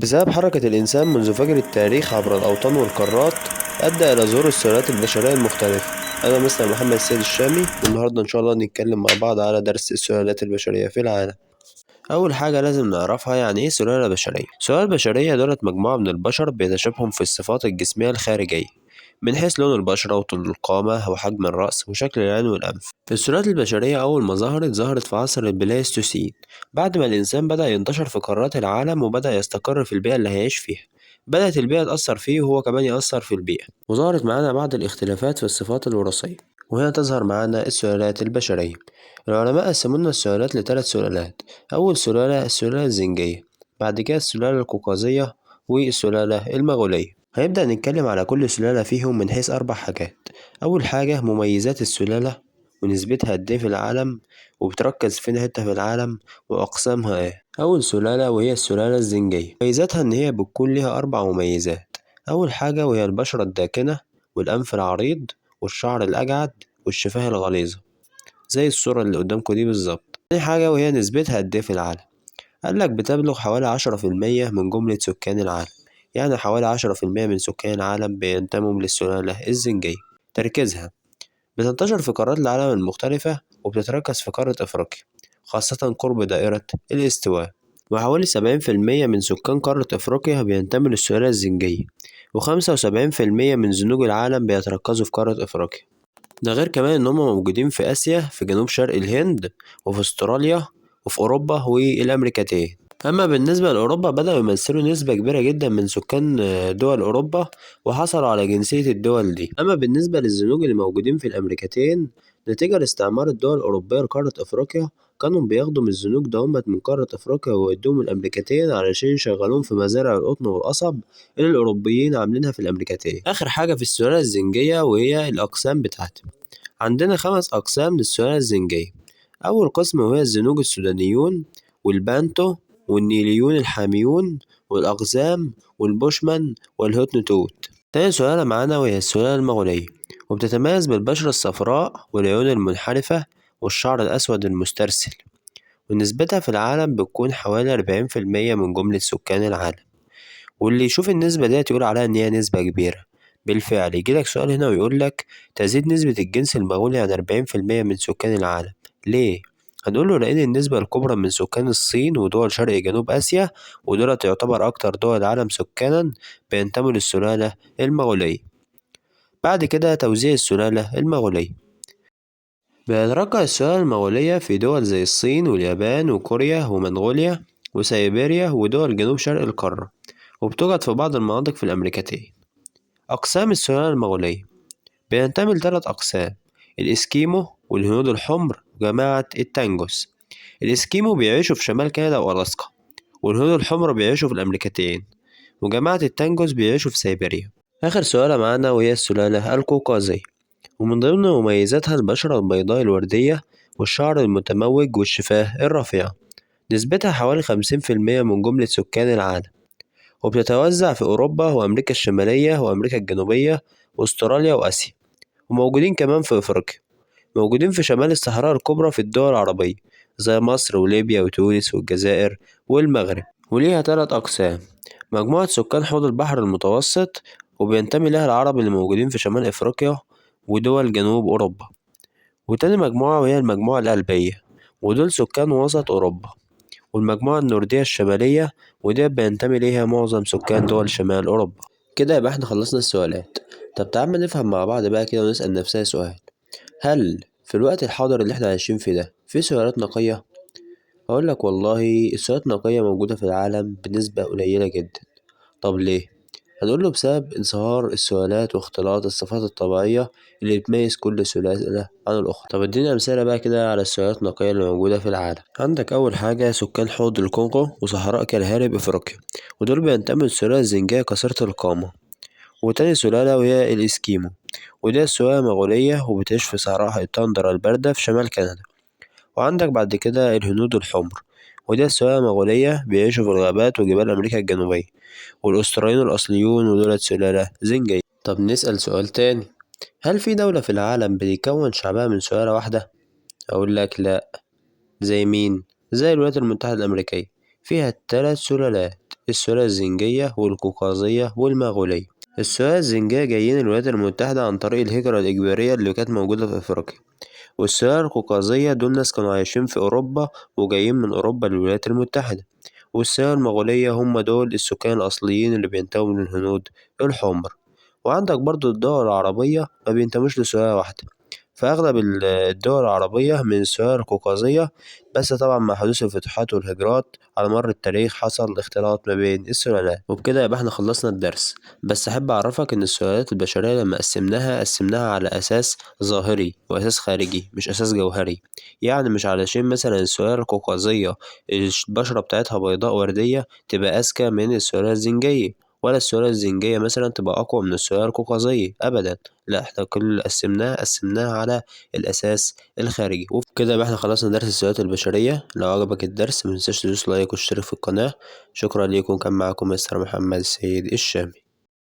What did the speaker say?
بسبب حركة الإنسان منذ فجر التاريخ عبر الأوطان والقارات أدى إلى ظهور السلالات البشرية المختلفة. أنا مستر محمد السيد الشامي، والنهاردة إن شاء الله نتكلم مع بعض على درس السلالات البشرية في العالم. أول حاجة لازم نعرفها يعني إيه سلالة بشرية. السلالة البشرية دولت مجموعة من البشر بيتشابهوا في الصفات الجسمية الخارجية من حيث لون البشرة وطول القامة وحجم الرأس وشكل العين والأنف. السلالات البشرية أول ما ظهرت في عصر البلايستوسين، بعد ما الإنسان بدأ ينتشر في قارات العالم وبدأ يستقر في البيئة اللي هيعيش فيها. بدأت البيئة تأثر فيه وهو كمان يأثر في البيئة، وظهرت معانا بعض الاختلافات في الصفات الوراثية، وهنا تظهر معانا السلالات البشرية. العلماء قسموا لنا السلالات لثلاث سلالات. أول سلالة السلالة الزنجية، بعد كده السلالة القوقازية، والسلالة المغولية. هنبدأ نتكلم على كل سلالة فيهم من حيث أربع حاجات. أول حاجة مميزات السلالة ونسبتها قد إيه في العالم، وبتركز فين حتة في العالم، وأقسامها إيه. أول سلالة وهي السلالة الزنجية، مميزاتها إن هي بتكون ليها أربع مميزات. أول حاجة وهي البشرة الداكنة والأنف العريض والشعر الأجعد والشفاه الغليظة، زي الصورة اللي قدامكم دي بالظبط. تاني حاجة وهي نسبتها قد إيه في العالم، قالك بتبلغ حوالي 10% من جملة سكان العالم، يعني حوالي 10% من سكان العالم بينتموا للسلالة الزنجية. تركيزها بتنتشر في قارات العالم المختلفة وبتتركز في قارة أفريقيا، خاصة قرب دائرة الاستواء. وحوالي 70% من سكان قارة أفريقيا بينتموا للسلالة الزنجية، و75% من زنوج العالم بيتركزوا في قارة أفريقيا. ده غير كمان إن هما موجودين في آسيا، في جنوب شرق الهند، وفي أستراليا، وفي أوروبا والأمريكتين. أما بالنسبة لأوروبا بدأوا يمثلوا نسبة كبيرة جدا من سكان دول أوروبا، وحصلوا على جنسية الدول دي. أما بالنسبة للزنوج اللي موجودين في الأمريكتين، نتيجة لاستعمار الدول الأوروبية لقارة أفريقيا، كانوا بياخدوا من الزنوج دومت من قارة أفريقيا ويودوهم الأمريكتين علشان يشغلوهم في مزارع القطن والقصب اللي الأوروبيين عاملينها في الأمريكتين. آخر حاجة في السلالة الزنجية وهي الأقسام بتاعتها. عندنا خمس أقسام للسلالة الزنجية. أول قسم وهي الزنوج السودانيون والبانتو والنيليون الحاميون والأقزام والبوشمان والهوتنتوت. تاني سلالة معانا وهي السلالة المغولية، وبتتميز بالبشرة الصفراء والعيون المنحرفة والشعر الأسود المسترسل، ونسبتها في العالم بتكون حوالي 40% من جملة سكان العالم. واللي يشوف النسبة ديت يقول عليها إن هي نسبة كبيرة. بالفعل يجيلك سؤال هنا ويقولك تزيد نسبة الجنس المغولي عن 40% من سكان العالم ليه؟ هنقوله لأن النسبة الكبرى من سكان الصين ودول شرق جنوب آسيا، ودول تعتبر أكتر دول العالم سكانا، بينتموا للسلالة المغولية. بعد كده توزيع السلالة المغولية. بيتركز السلالة المغولية في دول زي الصين واليابان وكوريا ومنغوليا وسيبيريا ودول جنوب شرق القارة، وبتوجد في بعض المناطق في الأمريكتين. أقسام السلالة المغولية بينتمي لثلاث أقسام: الإسكيمو والهنود الحمر وجماعة التانجوس. الإسكيمو بيعيشوا في شمال كندا وألاسكا، والهنود الحمر بيعيشوا في الأمريكتين، وجماعة التانجوس بيعيشوا في سيبيريا. آخر سلالة معانا وهي السلالة القوقازية، ومن ضمن مميزاتها البشرة البيضاء الوردية والشعر المتموج والشفاه الرفيعة. نسبتها حوالي 50% من جملة سكان العالم، وبتتوزع في أوروبا وأمريكا الشمالية وأمريكا الجنوبية وأستراليا وآسيا، وموجودين كمان في أفريقيا. موجودين في شمال الصحراء الكبرى في الدول العربية زي مصر وليبيا وتونس والجزائر والمغرب. وليها ثلاث أقسام: مجموعة سكان حوض البحر المتوسط، وبينتمي لها العرب اللي موجودين في شمال أفريقيا ودول جنوب أوروبا. وتاني مجموعة وهي المجموعة القلبية، ودول سكان وسط أوروبا. والمجموعة النوردية الشمالية، ودي بينتمي ليها معظم سكان دول شمال أوروبا. كده يبقى احنا خلصنا السؤالات. طب تعالى نفهم مع بعض بقى كده ونسأل نفسنا سؤال: هل في الوقت الحاضر اللي احنا عايشين فيه ده في سلالات نقية؟ أقول لك والله السلالات النقية موجودة في العالم بنسبة قليلة جدا. طب ليه؟ هنقول له بسبب انصهار السلالات واختلاط الصفات الطبيعية اللي بتميز كل سلالة عن الأخرى. طب اديني أمثلة بقى كده على السلالات النقية اللي موجودة في العالم. عندك أول حاجة سكان حوض الكونغو وصحراء كالهاري بأفريقيا، ودول بينتموا للسلالة الزنجية قصيرة القامة. وتاني سلالة وهي الإسكيمو، ودي سلالة مغولية وبتعيش في صحراء التندرا الباردة في شمال كندا. وعندك بعد كده الهنود الحمر، ودي سلالة مغولية بيعيشوا في الغابات وجبال أمريكا الجنوبية. والأستراليون الأصليون ودول سلالة زنجية. طب نسأل سؤال تاني: هل في دولة في العالم بيكون شعبها من سلالة واحدة؟ أقول لك لأ. زي مين؟ زي الولايات المتحدة الأمريكية، فيها 3 سلالات: السلالة الزنجية والقوقازية والمغولية. السلالة الزنجية جايين الولايات المتحدة عن طريق الهجرة الإجبارية اللي كانت موجودة في أفريقيا. والسلالة القوقازية دول ناس كانوا عايشين في أوروبا وجايين من أوروبا للولايات المتحدة. والسلالة المغولية هم دول السكان الأصليين اللي بينتموا من الهنود الحمر. وعندك برضو الدول العربية ما بينتموش لسلالة واحدة، فأغلب الدول العربية من السلالة القوقازية، بس طبعا مع حدوث الفتوحات والهجرات على مر التاريخ حصل اختلاط ما بين السلالات. وبكده يبقى احنا خلصنا الدرس. بس أحب أعرفك إن السلالات البشرية لما قسمناها على أساس ظاهري وأساس خارجي مش أساس جوهري. يعني مش علشان مثلا السلالة القوقازية البشرة بتاعتها بيضاء وردية تبقى أذكى من السلالة الزنجية، ولا السلالة الزنجية مثلا تبقى أقوى من السلالة القوقازية أبدا. لا، احنا كل اللي قسمناه على الأساس الخارجي. وبكده يبقى احنا خلصنا درس السلالات البشرية. لو عجبك الدرس متنساش تدوس لايك واشترك في القناة. شكرا ليكم، كان معاكم مستر محمد السيد الشامي.